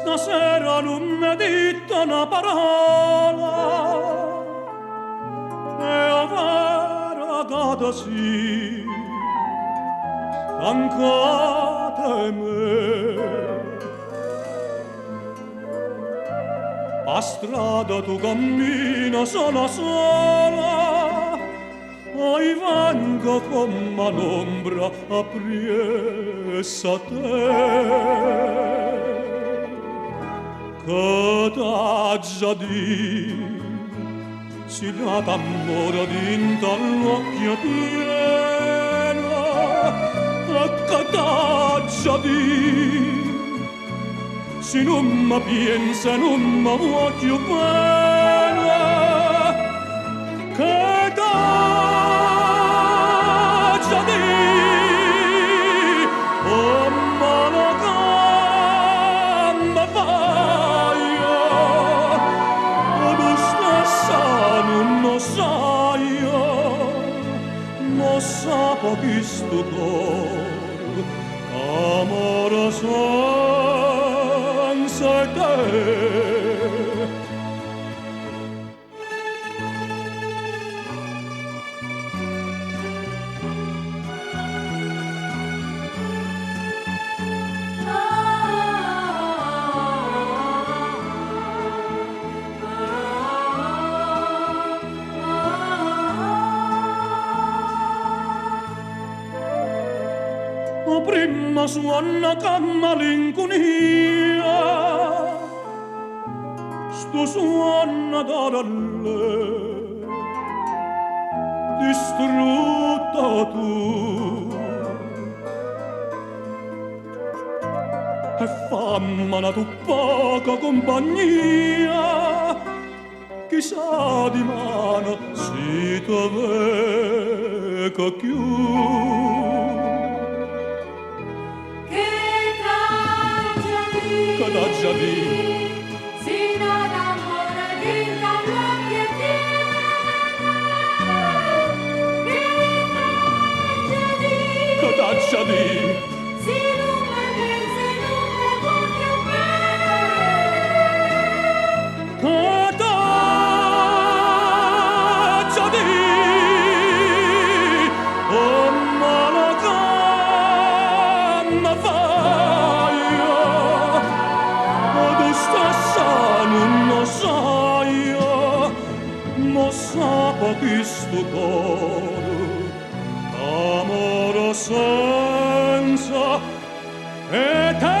Stasera non mi ha detto una parola e ho varagato sì stancate me. A strada tu cammina sola sola, oi vengo come l'ombra appresso a te. Che t'ha già di si dà d'amore dinto all'occhio pieno, che t'ha già di si non mi pensa non mi voglio bene, che t'ha già di oh malaga sapo questo cor amore senza te. Prima suona cammalinconia, sto suona d'aralle, distrutta tu. E fammi una tu poca compagnia, chissà di mano si te veca più. Che t'ha già di si non amore dinto all'occhio pieno, che t'ha già di si non mi pensa non mi voglio bene, che t'ha già di oh malaga ma fai non lo sai, ma sapo questo cor amore senza età.